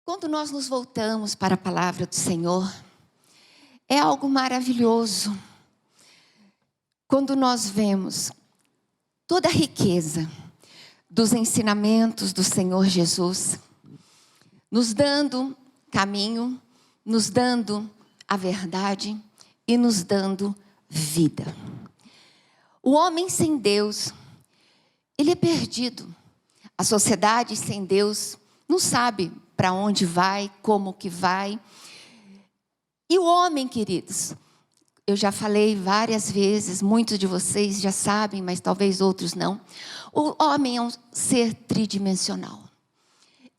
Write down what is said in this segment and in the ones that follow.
Quando nós nos voltamos para a palavra do Senhor, é algo maravilhoso. Quando nós vemos toda a riqueza dos ensinamentos do Senhor Jesus, nos dando caminho, nos dando a verdade e nos dando vida. O homem sem Deus, ele é perdido. A sociedade sem Deus não sabe para onde vai, como que vai. E o homem, queridos, eu já falei várias vezes, muitos de vocês já sabem, mas talvez outros não. O homem é um ser tridimensional.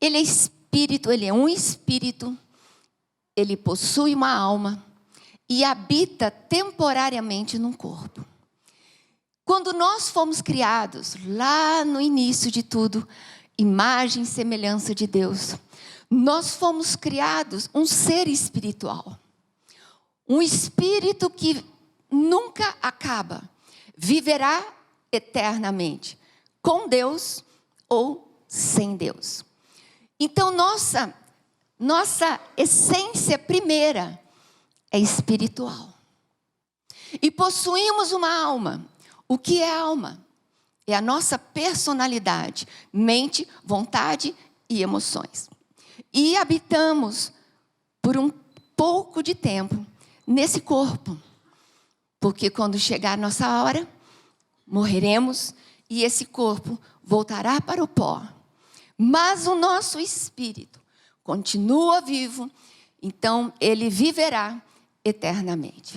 Ele é espírito, ele é um espírito, ele possui uma alma e habita temporariamente num corpo. Quando nós fomos criados, lá no início de tudo, imagem e semelhança de Deus, nós fomos criados um ser espiritual. Um espírito que nunca acaba, viverá eternamente, com Deus ou sem Deus. Então nossa essência primeira é espiritual. E possuímos uma alma. O que é alma? É a nossa personalidade, mente, vontade e emoções. E habitamos por um pouco de tempo nesse corpo. Porque quando chegar a nossa hora, morreremos e esse corpo voltará para o pó. Mas o nosso espírito continua vivo, então ele viverá eternamente.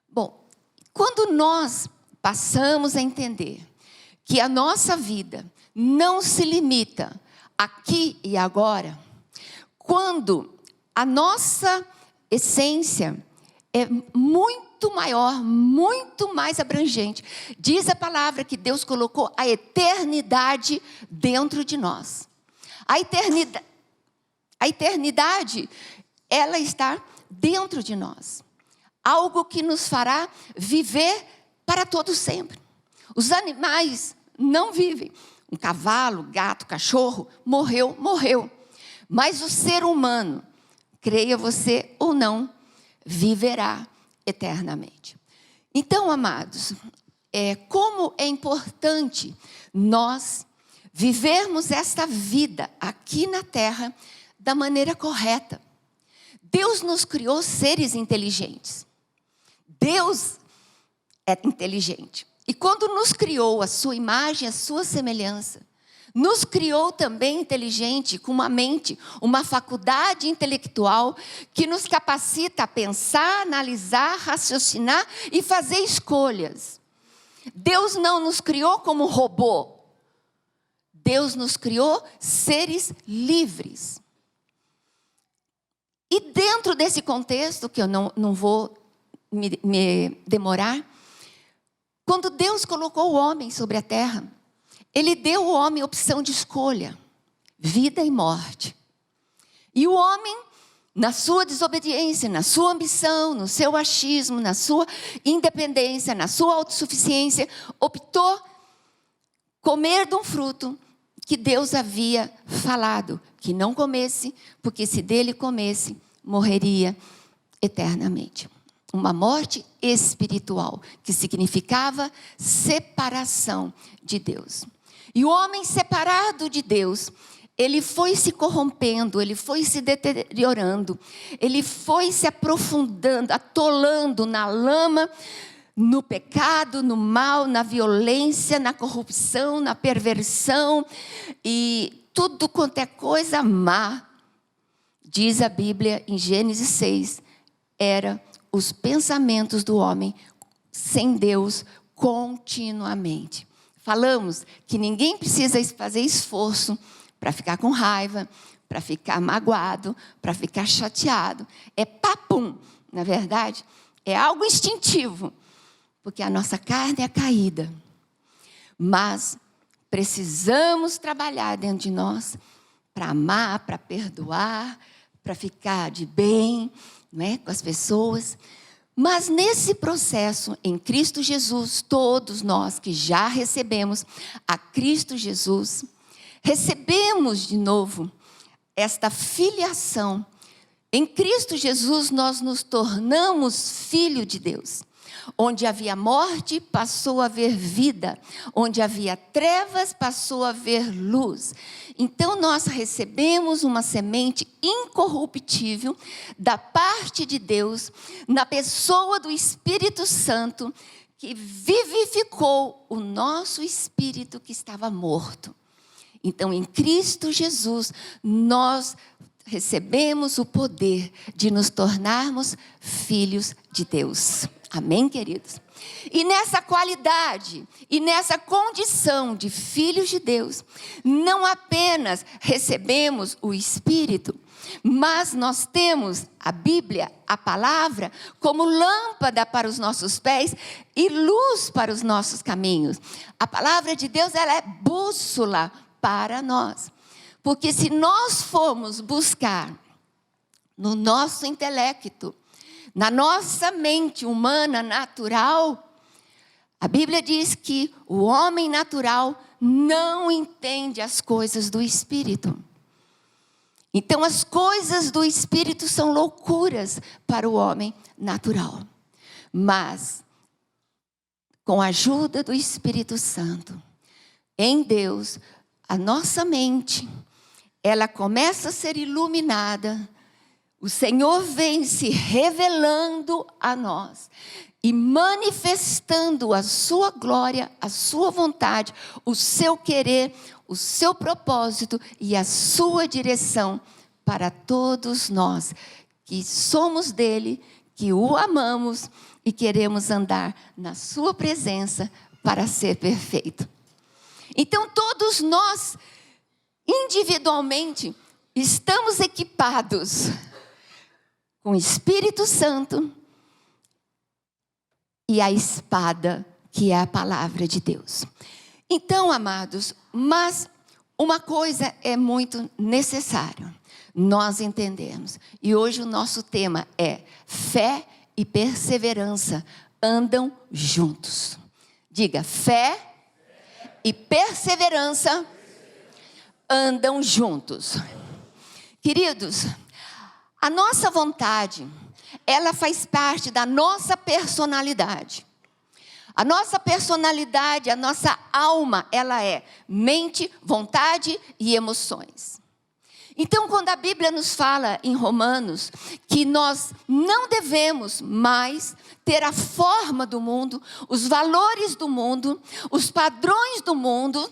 Bom, quando nós passamos a entender que a nossa vida não se limita aqui e agora, quando a nossa essência é muito maior, muito mais abrangente. Diz a palavra que Deus colocou a eternidade dentro de nós. A eternidade, ela está dentro de nós. Algo que nos fará viver para todo sempre. Os animais não vivem. Um cavalo, gato, cachorro, morreu, morreu. Mas o ser humano, creia você ou não, viverá eternamente. Então, amados, como é importante nós vivermos esta vida aqui na terra da maneira correta. Deus nos criou seres inteligentes. Deus é inteligente. E quando nos criou a sua imagem, a sua semelhança, nos criou também inteligente, com uma mente, uma faculdade intelectual que nos capacita a pensar, analisar, raciocinar e fazer escolhas. Deus não nos criou como robô. Deus nos criou seres livres. E dentro desse contexto, que eu não vou me demorar, quando Deus colocou o homem sobre a terra, Ele deu ao homem opção de escolha, vida e morte. E o homem, na sua desobediência, na sua ambição, no seu achismo, na sua independência, na sua autossuficiência, optou comer de um fruto que Deus havia falado que não comesse, porque se dele comesse, morreria eternamente. Uma morte espiritual, que significava separação de Deus. E o homem separado de Deus, ele foi se corrompendo, ele foi se deteriorando, ele foi se aprofundando, atolando na lama, no pecado, no mal, na violência, na corrupção, na perversão e tudo quanto é coisa má. Diz a Bíblia em Gênesis 6, era os pensamentos do homem sem Deus continuamente. Falamos que ninguém precisa fazer esforço para ficar com raiva, para ficar magoado, para ficar chateado. É papum, na verdade, é algo instintivo, porque a nossa carne é caída. Mas precisamos trabalhar dentro de nós para amar, para perdoar, para ficar de bem, não é, com as pessoas. Mas nesse processo, em Cristo Jesus, todos nós que já recebemos a Cristo Jesus, recebemos de novo esta filiação. Em Cristo Jesus nós nos tornamos filho de Deus. Onde havia morte, passou a haver vida. Onde havia trevas, passou a haver luz. Então nós recebemos uma semente incorruptível da parte de Deus, na pessoa do Espírito Santo, que vivificou o nosso espírito que estava morto. Então em Cristo Jesus nós recebemos o poder de nos tornarmos filhos de Deus. Amém, queridos? E nessa qualidade e nessa condição de filhos de Deus, não apenas recebemos o Espírito, mas nós temos a Bíblia, a palavra, como lâmpada para os nossos pés e luz para os nossos caminhos. A palavra de Deus, ela é bússola para nós. Porque se nós formos buscar no nosso intelecto, na nossa mente humana natural, a Bíblia diz que o homem natural não entende as coisas do Espírito. Então as coisas do Espírito são loucuras para o homem natural. Mas, com a ajuda do Espírito Santo, em Deus, a nossa mente, ela começa a ser iluminada. O Senhor vem se revelando a nós e manifestando a sua glória, a sua vontade, o seu querer, o seu propósito e a sua direção para todos nós que somos dele, que o amamos e queremos andar na sua presença para ser perfeito. Então todos nós, individualmente, estamos equipados com o Espírito Santo e a espada, que é a palavra de Deus. Então, amados, mas uma coisa é muito necessário nós entendermos. E hoje o nosso tema é fé e perseverança andam juntos. Diga, fé e perseverança andam juntos. Queridos, a nossa vontade, ela faz parte da nossa personalidade. A nossa personalidade, a nossa alma, ela é mente, vontade e emoções. Então, quando a Bíblia nos fala em Romanos que nós não devemos mais ter a forma do mundo, os valores do mundo, os padrões do mundo,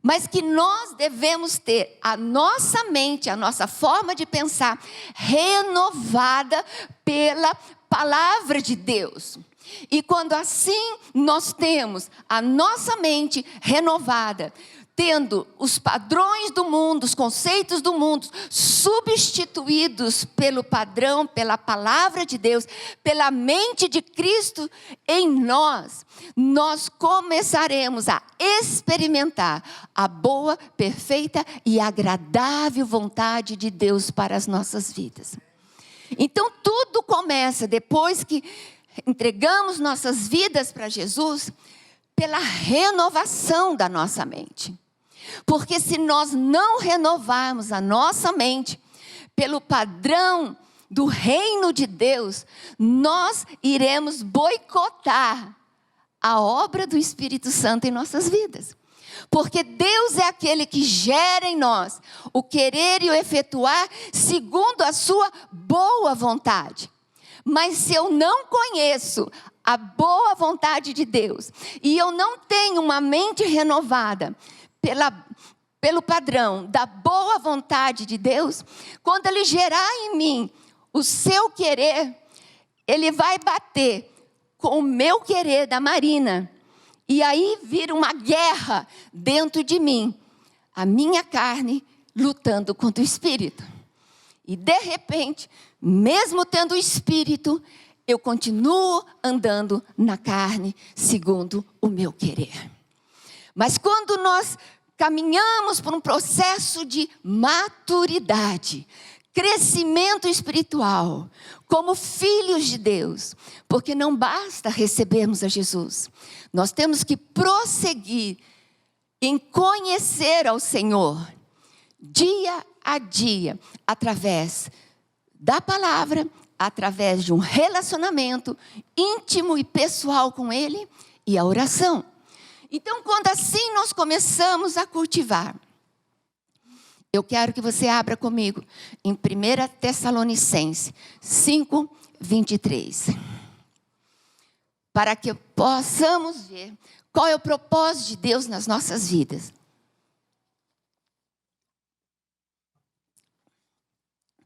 mas que nós devemos ter a nossa mente, a nossa forma de pensar renovada pela palavra de Deus. E quando assim nós temos a nossa mente renovada, tendo os padrões do mundo, os conceitos do mundo substituídos pelo padrão, pela palavra de Deus, pela mente de Cristo em nós, nós começaremos a experimentar a boa, perfeita e agradável vontade de Deus para as nossas vidas. Então tudo começa depois que entregamos nossas vidas para Jesus, pela renovação da nossa mente. Porque se nós não renovarmos a nossa mente pelo padrão do reino de Deus, nós iremos boicotar a obra do Espírito Santo em nossas vidas. Porque Deus é aquele que gera em nós o querer e o efetuar segundo a sua boa vontade. Mas se eu não conheço a boa vontade de Deus e eu não tenho uma mente renovada pelo padrão da boa vontade de Deus, quando Ele gerar em mim o seu querer, Ele vai bater com o meu querer da Marina. E aí vira uma guerra dentro de mim, a minha carne lutando contra o Espírito. E de repente, mesmo tendo o Espírito, eu continuo andando na carne segundo o meu querer. Mas quando nós caminhamos por um processo de maturidade, crescimento espiritual, como filhos de Deus, porque não basta recebermos a Jesus, nós temos que prosseguir em conhecer ao Senhor dia a dia, através da palavra, através de um relacionamento íntimo e pessoal com Ele e a oração. Então, quando assim nós começamos a cultivar, eu quero que você abra comigo em 1 Tessalonicenses 5:23. Para que possamos ver qual é o propósito de Deus nas nossas vidas.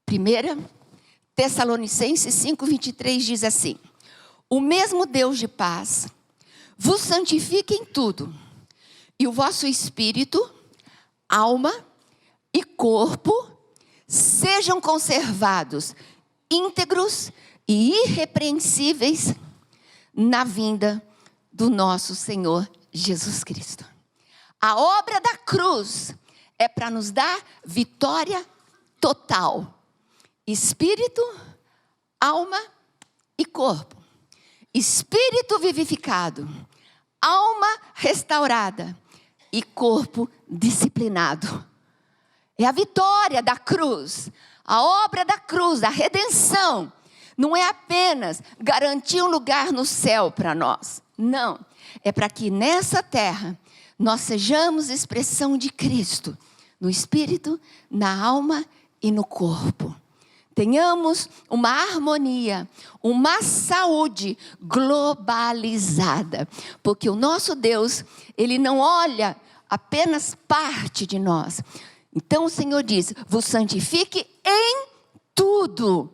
1 Tessalonicenses 5:23 diz assim: o mesmo Deus de paz vos santifique em tudo, e o vosso espírito, alma e corpo sejam conservados íntegros e irrepreensíveis na vinda do nosso Senhor Jesus Cristo. A obra da cruz é para nos dar vitória total. Espírito, alma e corpo. Espírito vivificado, alma restaurada e corpo disciplinado. É a vitória da cruz, a obra da cruz, da redenção. Não é apenas garantir um lugar no céu para nós. Não, é para que nessa terra nós sejamos expressão de Cristo, no espírito, na alma e no corpo. Tenhamos uma harmonia, uma saúde globalizada. Porque o nosso Deus, Ele não olha apenas parte de nós. Então o Senhor diz: vos santifique em tudo.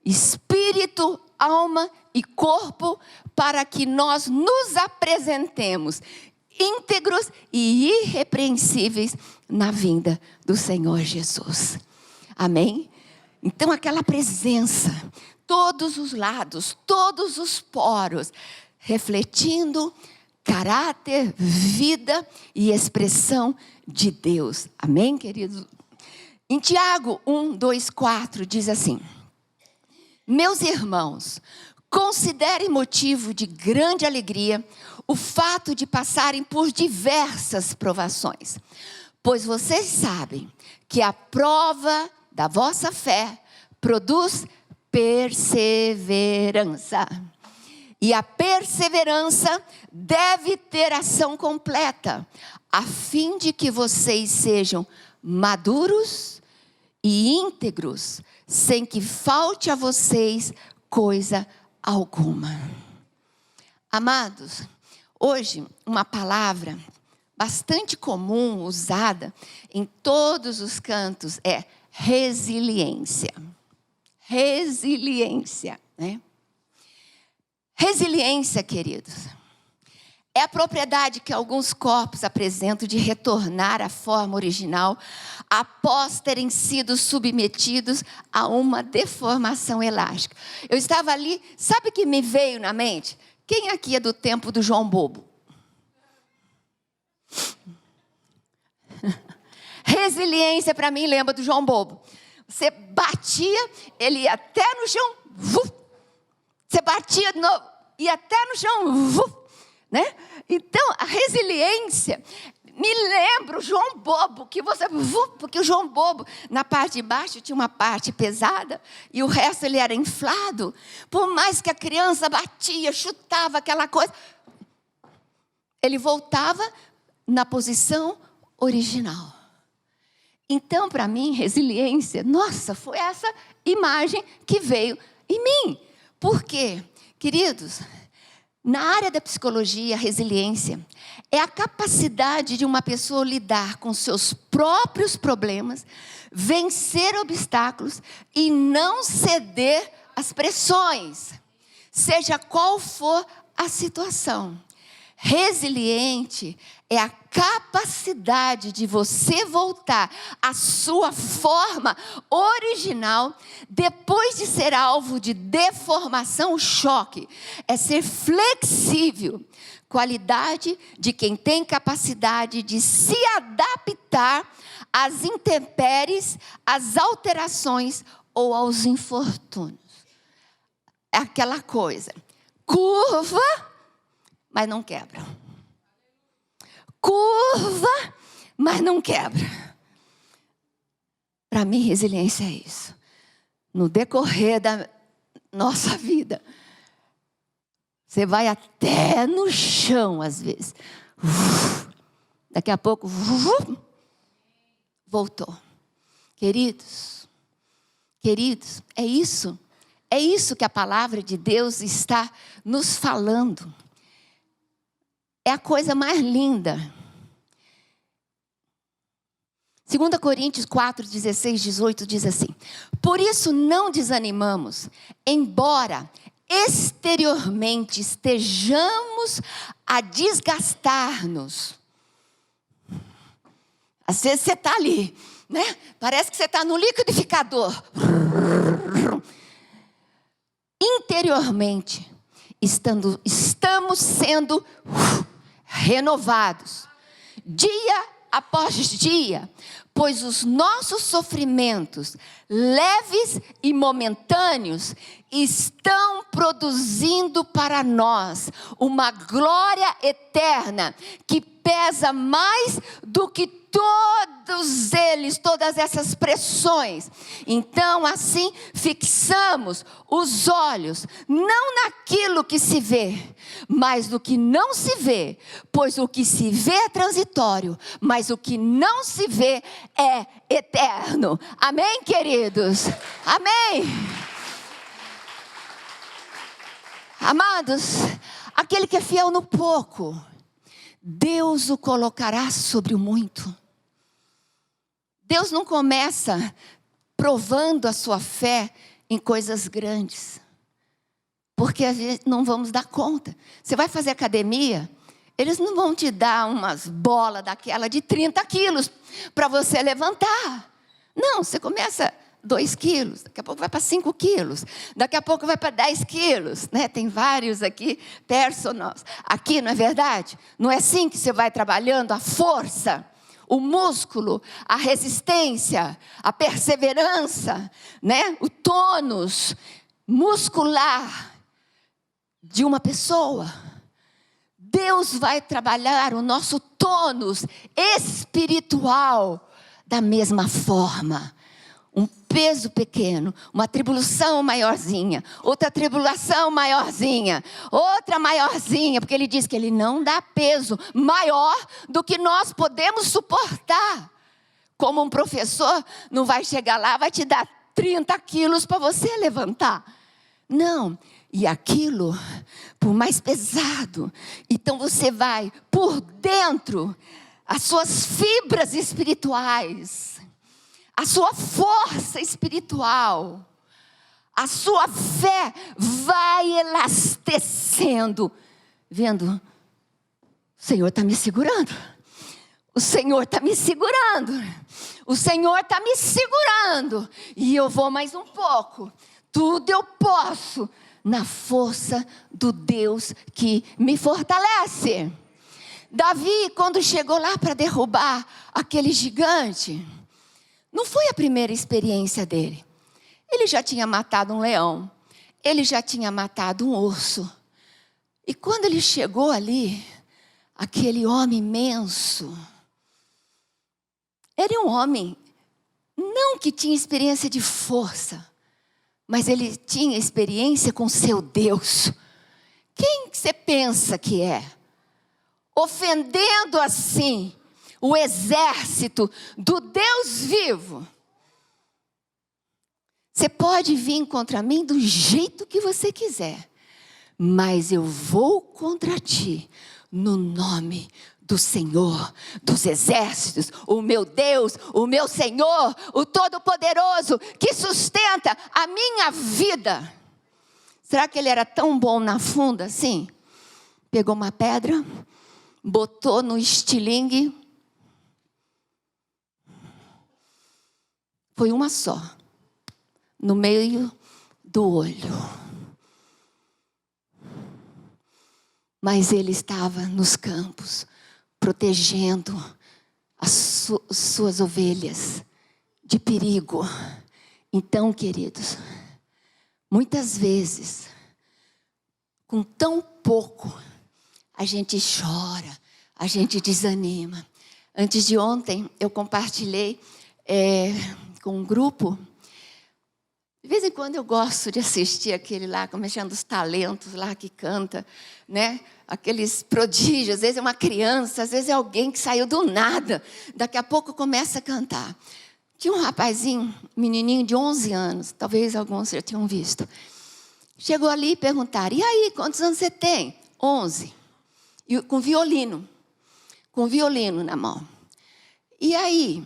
Espírito, alma e corpo, para que nós nos apresentemos íntegros e irrepreensíveis na vinda do Senhor Jesus. Amém? Então aquela presença, todos os lados, todos os poros, refletindo caráter, vida e expressão de Deus. Amém, queridos? Em Tiago 1:2-4 diz assim: meus irmãos, considerem motivo de grande alegria o fato de passarem por diversas provações, pois vocês sabem que a prova da vossa fé produz perseverança. E a perseverança deve ter ação completa, a fim de que vocês sejam maduros e íntegros, sem que falte a vocês coisa alguma. Amados, hoje uma palavra bastante comum, usada em todos os cantos, é resiliência. Resiliência, né? Resiliência, queridos, é a propriedade que alguns corpos apresentam de retornar à forma original após terem sido submetidos a uma deformação elástica. Eu estava ali, sabe o que me veio na mente? Quem aqui é do tempo do João Bobo? Resiliência para mim lembra do João Bobo. Você batia, ele ia até no chão, você batia de novo, ia até no chão, né? Então a resiliência me lembra o João Bobo, que você, porque o João Bobo na parte de baixo tinha uma parte pesada e o resto ele era inflado. Por mais que a criança batia, chutava aquela coisa, ele voltava na posição original. Então, para mim, resiliência, nossa, foi essa imagem que veio em mim. Por quê? Queridos, na área da psicologia, resiliência é a capacidade de uma pessoa lidar com seus próprios problemas, vencer obstáculos e não ceder às pressões, seja qual for a situação. Resiliente é a capacidade de você voltar à sua forma original depois de ser alvo de deformação, choque. É ser flexível, qualidade de quem tem capacidade de se adaptar às intempéries, às alterações ou aos infortúnios. É aquela coisa, curva, mas não quebra. Curva, mas não quebra. Para mim, resiliência é isso. No decorrer da nossa vida, você vai até no chão, às vezes. Daqui a pouco, voltou. Queridos, é isso. É isso que a palavra de Deus está nos falando. É a coisa mais linda. 2 Coríntios 4, 16, 18 diz assim: por isso não desanimamos, embora exteriormente estejamos a desgastar-nos. Às vezes você está ali, né? Parece que você está no liquidificador. Interiormente, estamos sendo renovados, dia após dia, pois os nossos sofrimentos, leves e momentâneos, estão produzindo para nós uma glória eterna, que pesa mais do que todas essas pressões. Então, assim, fixamos os olhos, não naquilo que se vê, mas no que não se vê, pois o que se vê é transitório, mas o que não se vê é eterno. Amém, queridos? Amém. Amados, aquele que é fiel no pouco, Deus o colocará sobre o muito. Deus não começa provando a sua fé em coisas grandes, porque a gente não vamos dar conta. Você vai fazer academia, eles não vão te dar umas bolas daquela de 30 quilos para você levantar. Não, você começa 2 quilos, daqui a pouco vai para 5 quilos, daqui a pouco vai para 10 quilos, né? Tem vários aqui, personals, aqui, não é verdade? Não é assim que você vai trabalhando a força, o músculo, a resistência, a perseverança, né? O tônus muscular de uma pessoa. Deus vai trabalhar o nosso tônus espiritual da mesma forma. Um peso pequeno, uma tribulação maiorzinha, outra tribulação maiorzinha, outra maiorzinha, porque ele diz que ele não dá peso maior do que nós podemos suportar. Como um professor não vai chegar lá, vai te dar 30 quilos para você levantar. Não, e aquilo, por mais pesado, então você vai por dentro, as suas fibras espirituais, a sua força espiritual, a sua fé vai elastecendo. Vendo? O Senhor está me segurando. O Senhor está me segurando. O Senhor está me segurando. E eu vou mais um pouco. Tudo eu posso na força do Deus que me fortalece. Davi, quando chegou lá para derrubar aquele gigante, não foi a primeira experiência dele. Ele já tinha matado um leão. Ele já tinha matado um urso. E quando ele chegou ali, aquele homem imenso, era um homem, não que tinha experiência de força, mas ele tinha experiência com seu Deus. Quem você pensa que é? Ofendendo assim o exército do Deus vivo. Você pode vir contra mim do jeito que você quiser, mas eu vou contra ti no nome do Senhor dos exércitos, o meu Deus, o meu Senhor, o Todo-Poderoso, que sustenta a minha vida. Será que ele era tão bom na funda assim? Pegou uma pedra, botou no estilingue, foi uma só, no meio do olho. Mas ele estava nos campos, protegendo as suas ovelhas de perigo. Então, queridos, muitas vezes, com tão pouco, a gente chora, a gente desanima. Antes de ontem, eu compartilhei com um grupo. De vez em quando eu gosto de assistir aquele lá, como é chamado, dos talentos lá que canta, né? Aqueles prodígios, às vezes é uma criança, às vezes é alguém que saiu do nada. Daqui a pouco começa a cantar. Tinha um rapazinho, um menininho de 11 anos, talvez alguns já tenham visto. Chegou ali e perguntaram, e aí, quantos anos você tem? 11. E com violino na mão. E aí,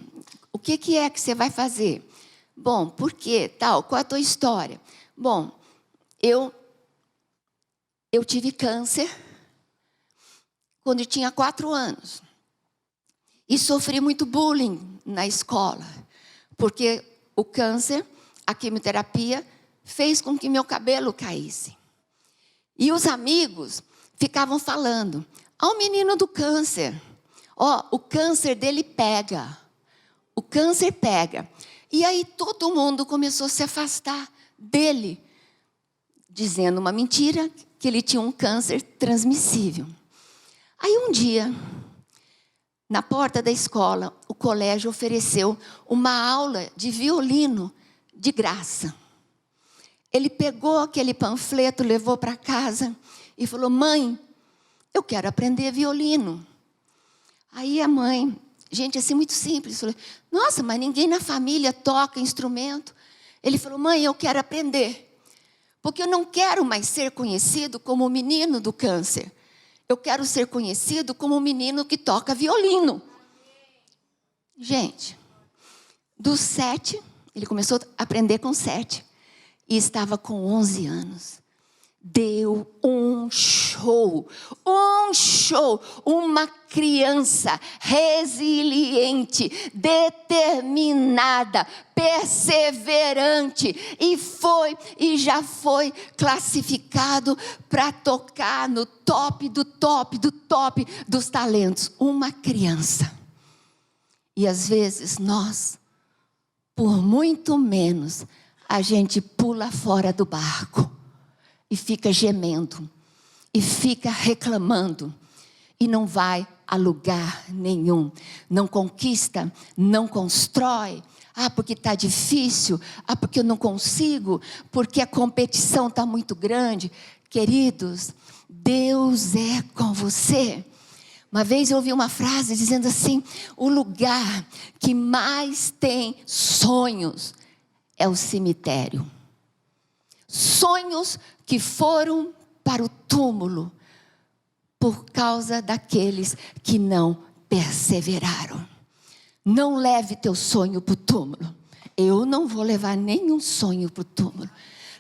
o que é que você vai fazer? Bom, por quê? Tal, qual é a tua história? Bom, eu tive câncer quando eu tinha 4 anos. E sofri muito bullying na escola. Porque o câncer, a quimioterapia, fez com que meu cabelo caísse. E os amigos ficavam falando, o menino do câncer, o câncer dele pega. O câncer pega. E aí todo mundo começou a se afastar dele, dizendo uma mentira, que ele tinha um câncer transmissível. Aí um dia, na porta da escola, o colégio ofereceu uma aula de violino de graça. Ele pegou aquele panfleto, levou para casa e falou, mãe, eu quero aprender violino. Aí a mãe... Gente, assim, muito simples. Falei, nossa, mas ninguém na família toca instrumento. Ele falou, mãe, eu quero aprender. Porque eu não quero mais ser conhecido como o menino do câncer. Eu quero ser conhecido como o menino que toca violino. Gente, dos 7, ele começou a aprender com 7. E estava com 11 anos. Deu um show, uma criança resiliente, determinada, perseverante, e já foi classificado para tocar no top dos talentos. Uma criança. E às vezes nós, por muito menos, a gente pula fora do barco. E fica gemendo, e fica reclamando, e não vai a lugar nenhum. Não conquista, não constrói. Porque está difícil, porque eu não consigo, porque a competição está muito grande. Queridos, Deus é com você. Uma vez eu ouvi uma frase dizendo assim, o lugar que mais tem sonhos é o cemitério. Sonhos que foram para o túmulo por causa daqueles que não perseveraram. Não leve teu sonho para o túmulo. Eu não vou levar nenhum sonho para o túmulo.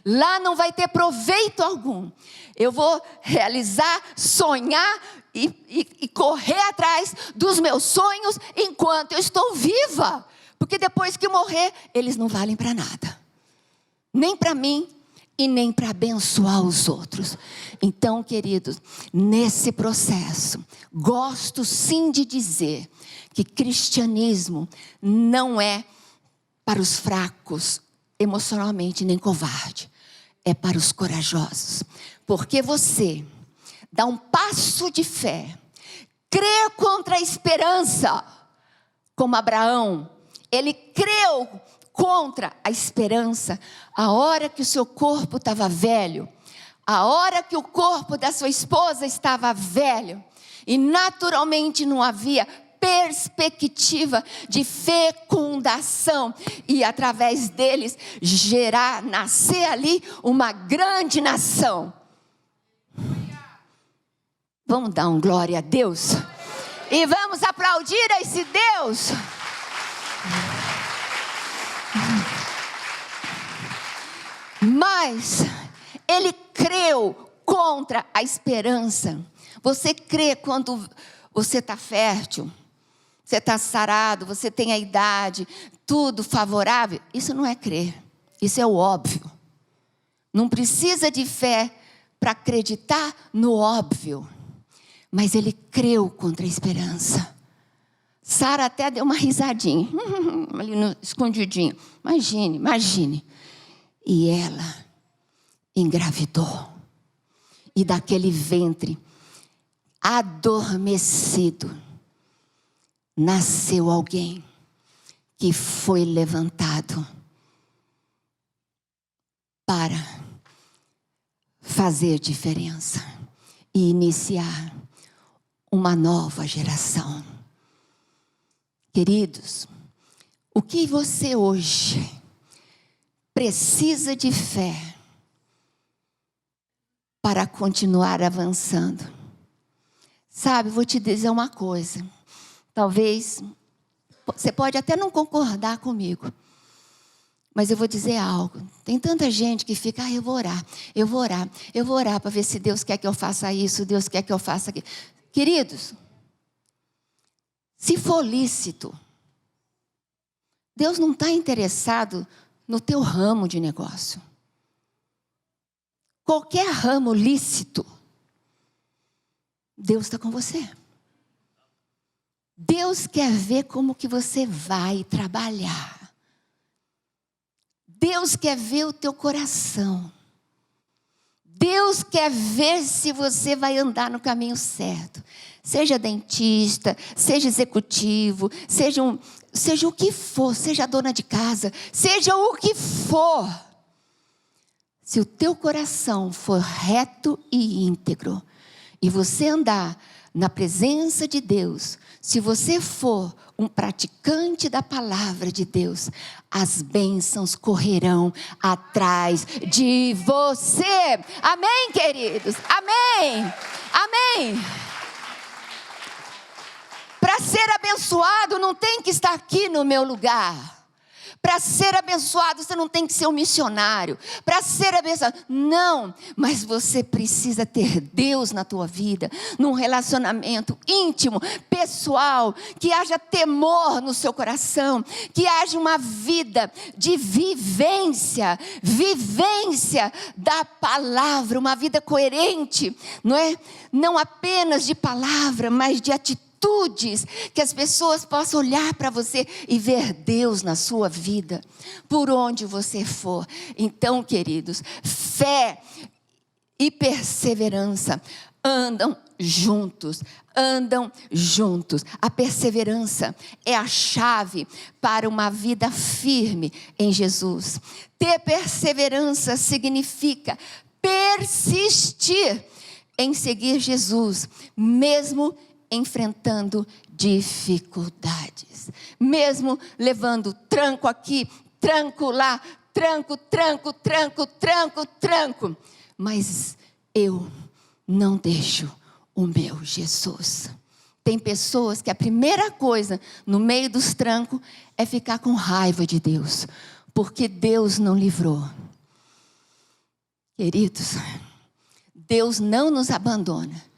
Lá não vai ter proveito algum. Eu vou realizar, sonhar e correr atrás dos meus sonhos enquanto eu estou viva. Porque depois que morrer, eles não valem para nada. Nem para mim, e nem para abençoar os outros. Então, queridos, nesse processo, gosto sim de dizer que cristianismo não é para os fracos emocionalmente, nem covarde. É para os corajosos. Porque você dá um passo de fé, crê contra a esperança, como Abraão, ele creu contra a esperança, a hora que o seu corpo estava velho, a hora que o corpo da sua esposa estava velho, e naturalmente não havia perspectiva de fecundação, e através deles nascer ali uma grande nação. Vamos dar um glória a Deus? E vamos aplaudir a esse Deus. Mas ele creu contra a esperança. Você crê quando você está fértil, você está sarado, você tem a idade, tudo favorável. Isso não é crer, isso é o óbvio. Não precisa de fé para acreditar no óbvio. Mas ele creu contra a esperança. Sara até deu uma risadinha, ali no escondidinho. Imagine. E ela engravidou. E daquele ventre adormecido, nasceu alguém que foi levantado para fazer diferença e iniciar uma nova geração. Queridos, o que você hoje precisa de fé para continuar avançando? Sabe, vou te dizer uma coisa. Talvez, você pode até não concordar comigo, mas eu vou dizer algo. Tem tanta gente que fica, eu vou orar para ver se Deus quer que eu faça isso, Deus quer que eu faça aquilo. Queridos, se for lícito, Deus não está interessado no teu ramo de negócio. Qualquer ramo lícito, Deus está com você. Deus quer ver como que você vai trabalhar. Deus quer ver o teu coração. Deus quer ver se você vai andar no caminho certo. Seja dentista, seja executivo, seja o que for, seja dona de casa, seja o que for. Se o teu coração for reto e íntegro, e você andar na presença de Deus, se você for um praticante da palavra de Deus, as bênçãos correrão atrás de você. Amém, queridos? Amém. Amém. Para ser abençoado, não tem que estar aqui no meu lugar. Para ser abençoado, você não tem que ser um missionário. Para ser abençoado, não. Mas você precisa ter Deus na tua vida, num relacionamento íntimo, pessoal, que haja temor no seu coração, que haja uma vida de vivência da palavra, uma vida coerente, não é? Não apenas de palavra, mas de atitude. Que as pessoas possam olhar para você e ver Deus na sua vida, por onde você for. Então, queridos, fé e perseverança andam juntos. A perseverança é a chave para uma vida firme em Jesus. Ter perseverança significa persistir em seguir Jesus, mesmo enfrentando dificuldades, mesmo levando tranco aqui, tranco lá, tranco, mas eu não deixo o meu Jesus. Tem pessoas que a primeira coisa no meio dos trancos é ficar com raiva de Deus, porque Deus não livrou. Queridos, Deus não nos abandona.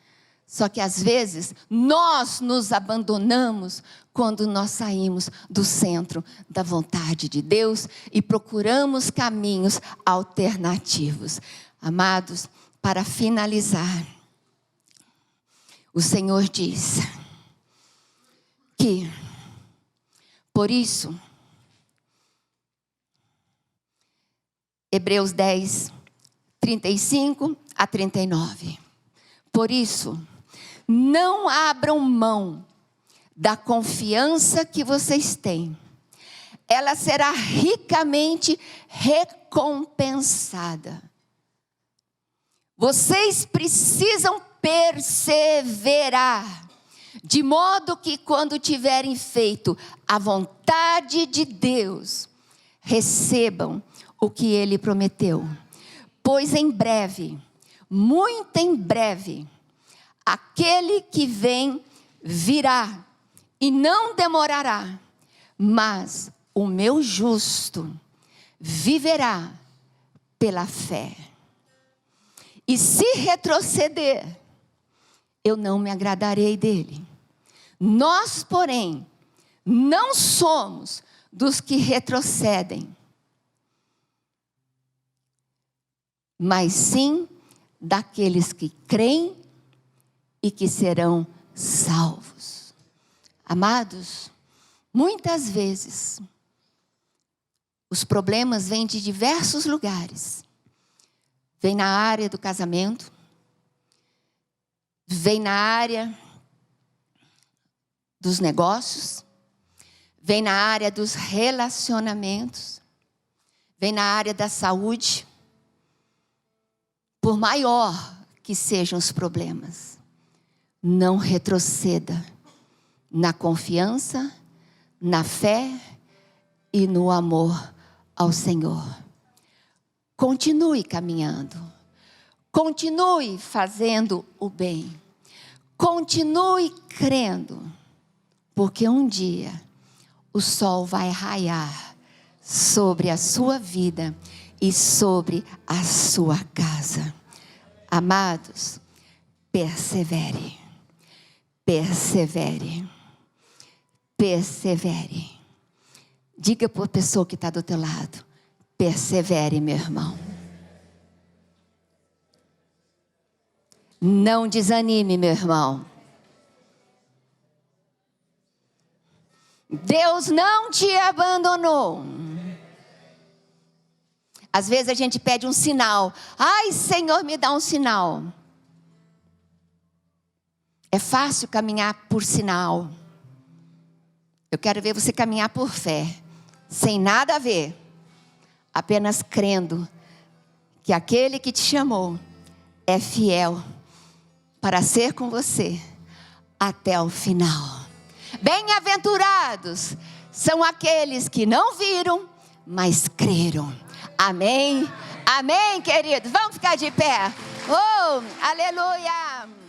Só que às vezes nós nos abandonamos quando nós saímos do centro da vontade de Deus e procuramos caminhos alternativos. Amados, para finalizar, o Senhor diz que, por isso, Hebreus 10, 35 a 39. Por isso, não abram mão da confiança que vocês têm. Ela será ricamente recompensada. Vocês precisam perseverar, de modo que quando tiverem feito a vontade de Deus, recebam o que Ele prometeu. Pois em breve, muito em breve, aquele que vem virá e não demorará, mas o meu justo viverá pela fé. E se retroceder, eu não me agradarei dele. Nós, porém, não somos dos que retrocedem, mas sim daqueles que creem e que serão salvos. Amados, muitas vezes, os problemas vêm de diversos lugares. Vem na área do casamento, vem na área dos negócios, vem na área dos relacionamentos, vem na área da saúde. Por maior que sejam os problemas, não retroceda na confiança, na fé e no amor ao Senhor. Continue caminhando, continue fazendo o bem, continue crendo, porque um dia o sol vai raiar sobre a sua vida e sobre a sua casa. Amados, persevere, persevere, persevere. Diga para a pessoa que está do teu lado: persevere, meu irmão. Não desanime, meu irmão. Deus não te abandonou. Às vezes a gente pede um sinal. Ai, Senhor, me dá um sinal. É fácil caminhar por sinal. Eu quero ver você caminhar por fé, sem nada a ver, apenas crendo que aquele que te chamou é fiel para ser com você até o final. Bem-aventurados são aqueles que não viram, mas creram. Amém? Amém, queridos? Vamos ficar de pé. Oh, aleluia!